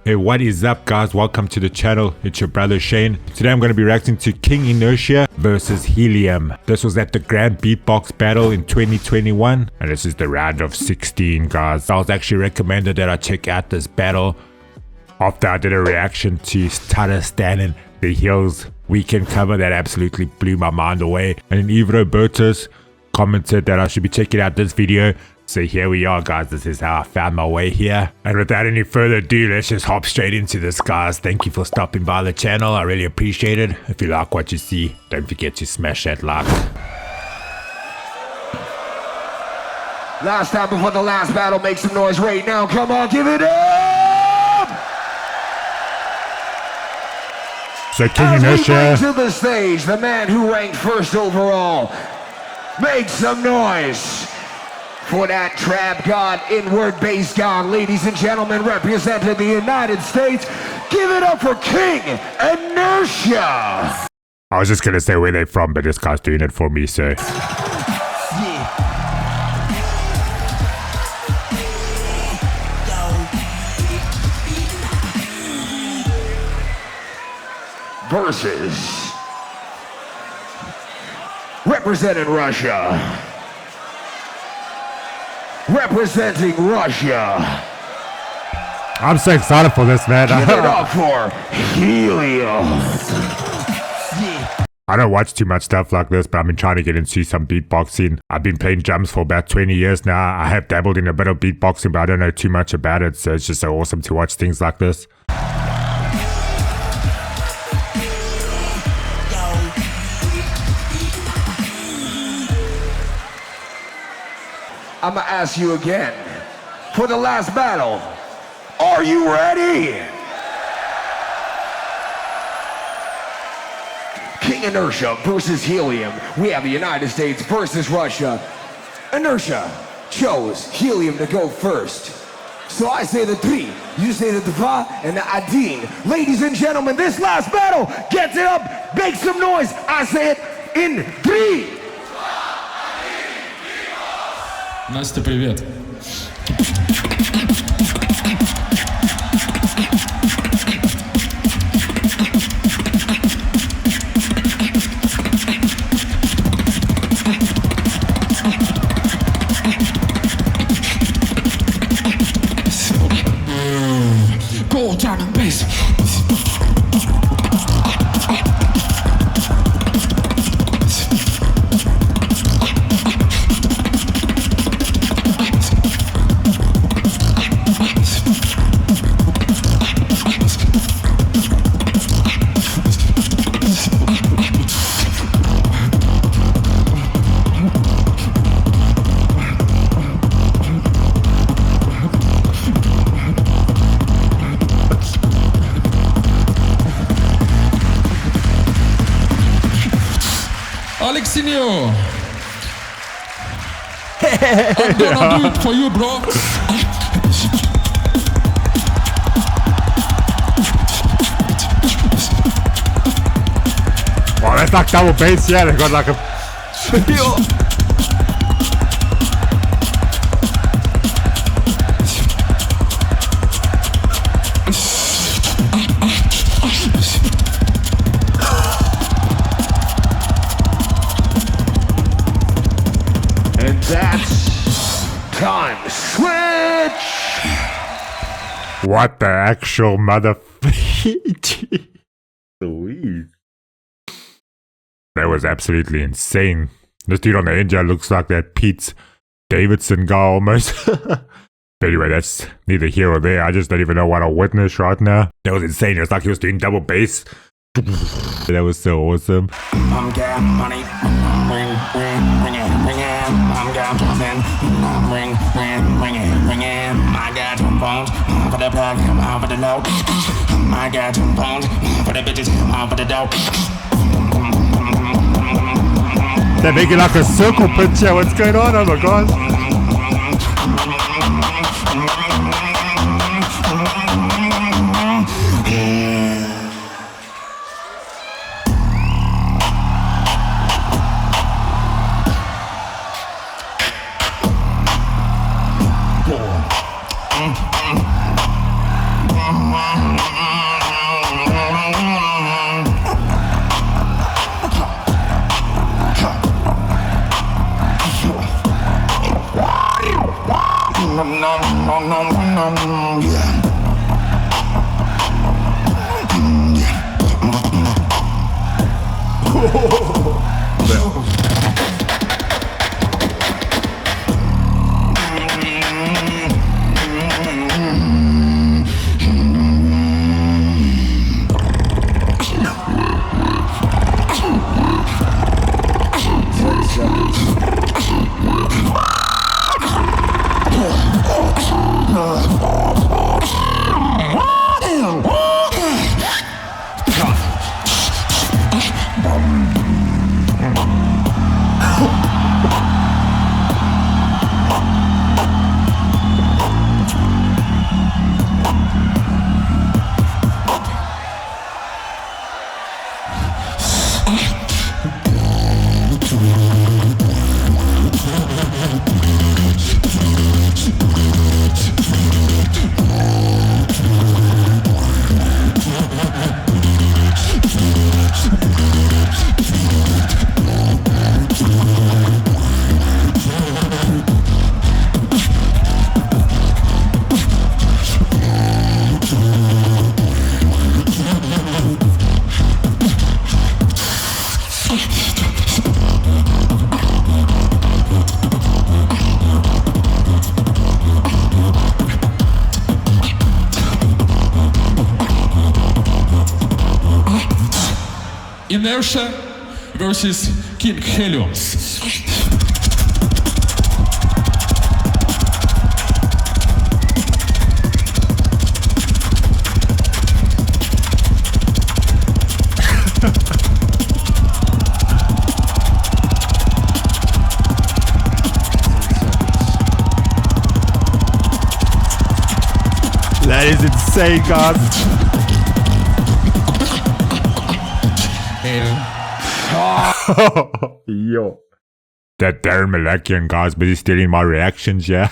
Hey, what is up guys? Welcome to the channel. It's your brother Shane. Today I'm going to be reacting to King Inertia versus Helium. This was at the Grand Beatbox battle in 2021 and this is the round of 16 guys. I was actually recommended that I check out this battle after I did a reaction to Subtitles and the Hills weekend cover that absolutely blew my mind away. And Ivro Bertus commented that I should be checking out this video. So here we are guys, this is how I found my way here. And without any further ado, let's just hop straight into this guys. Thank you for stopping by the channel, I really appreciate it. If you like what you see, don't forget to smash that like. Last time before the last battle, make some noise right now. Come on, give it up! So King Inertia to the stage, the man who ranked first overall. Make some noise for that trap god, inward bass god. Ladies and gentlemen, representing the United States, give it up for King Inertia. I was just gonna say where they're from, but this guy's doing it for me, so. Versus representing Russia. Representing Russia. I'm so excited for this, man. Give it up for Helium. I don't watch too much stuff like this, but I've been trying to get into some beatboxing. I've been playing drums for about 20 years now. I have dabbled in a bit of beatboxing, but I don't know too much about it, so it's just so awesome to watch things like this. I'm gonna ask you again for the last battle. Are you ready? King Inertia versus Helium. We have the United States versus Russia. Inertia chose Helium to go first. So I say the 3, you say the 2, and the Adin. Ladies and gentlemen, this last battle, get it up, make some noise. I say it in 3. Настя, привет. Go drum and bass. Alexinho, I'm gonna do it for you, bro. Wow, that's like double bass, yeah, they got like a... That's time. Switch! What the actual mother... Louise. That was absolutely insane. This dude on the end here looks like that Pete Davidson guy almost. But anyway, that's neither here or there. I just don't even know what I witnessed right now. That was insane. It was like he was doing double bass. That was so awesome. I'm getting money, ring, ring it, I'm getting ring, ring it, I got some phones, for the plug, for the note, I got some phones, for the bitches, for the dope. They're making like a circle picture, what's going on? Oh my god. Inertia versus King Helium. That is insane, guys. Yo. That Darren Malakian guy's busy stealing my reactions, yeah.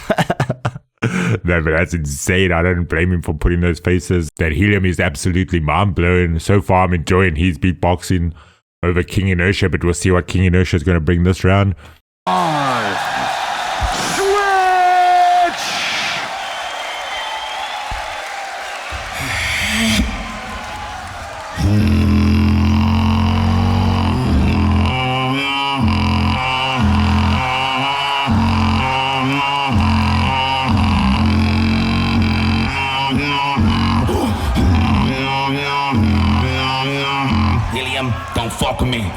That's insane. I don't blame him for putting those faces. That Helium is absolutely mind-blowing. So far, I'm enjoying his beatboxing over King Inertia, but we'll see what King Inertia is going to bring this round. Helium, don't fuck with me.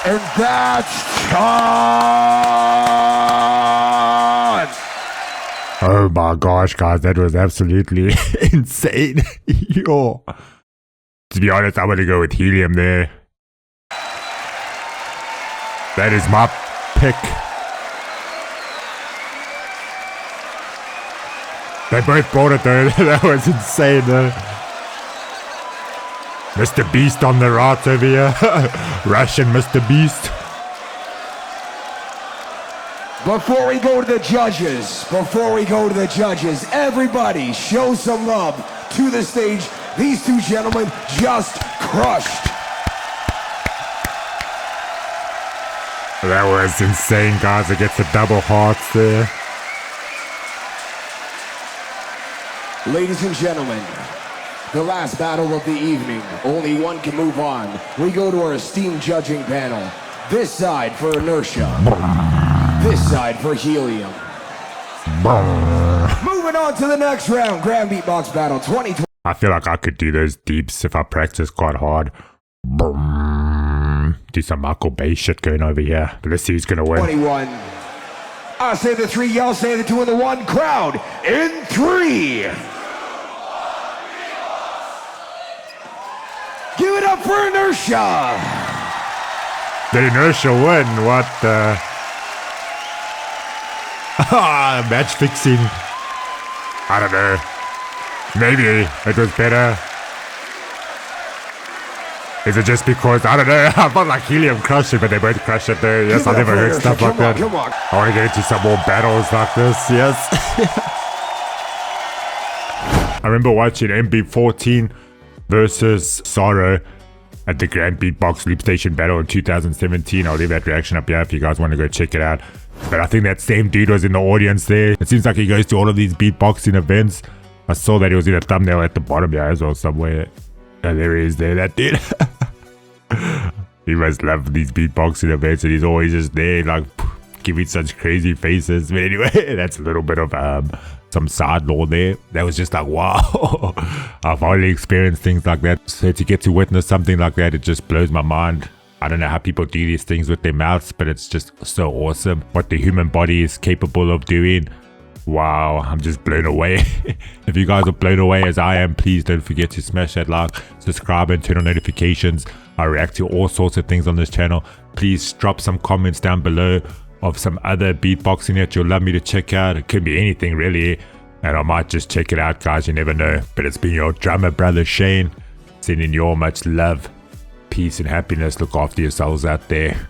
And that's time! Oh my gosh, guys, that was absolutely insane. Yo. To be honest, I'm going to go with Helium there. That is my pick. They both brought it though. That was insane though. Mr. Beast on the right over here. Russian Mr. Beast. Before we go to the judges, everybody show some love to the stage. These two gentlemen just crushed. That was insane, guys. It gets the double hearts there. Ladies and gentlemen, the last battle of the evening. Only one can move on. We go to our esteemed judging panel. This side for Inertia. This side for Helium. Moving on to the next round, Grand Beatbox Battle 2020. I feel like I could do those deeps if I practice quite hard. Do some Michael Bay shit going over here. But let's see who's gonna win. 21. I say the 3, y'all say the 2 and the 1. Crowd in 3. Give it up for Inertia. Did Inertia win? What the? Match fixing. I don't know. Maybe it was better. Is it just because, I don't know, I felt like Helium crushed it, but they both crushed it though. Yes, I never heard stuff like that. Come on. I want to get into some more battles like this, yes. I remember watching MB14 versus Sorrow at the Grand Beatbox Loop Station battle in 2017. I'll leave that reaction up here if you guys want to go check it out. But I think that same dude was in the audience there. It seems like he goes to all of these beatboxing events. I saw that he was in a thumbnail at the bottom here as well somewhere. Oh, there he is there, that dude. He must love these beatboxing events and he's always just there like giving such crazy faces. But anyway, that's a little bit of some side lore there. That was just like, wow. I've only experienced things like that. So to get to witness something like that, it just blows my mind. I don't know how people do these things with their mouths, but it's just so awesome what the human body is capable of doing. Wow, I'm just blown away. If you guys are blown away as I am, please don't forget to smash that like, subscribe and turn on notifications. I react to all sorts of things on this channel. Please drop some comments down below of some other beatboxing that you'll love me to check out. It could be anything really, and I might just check it out, guys. You never know. But it's been your drummer brother Shane, sending you all much love, peace and happiness. Look after yourselves out there.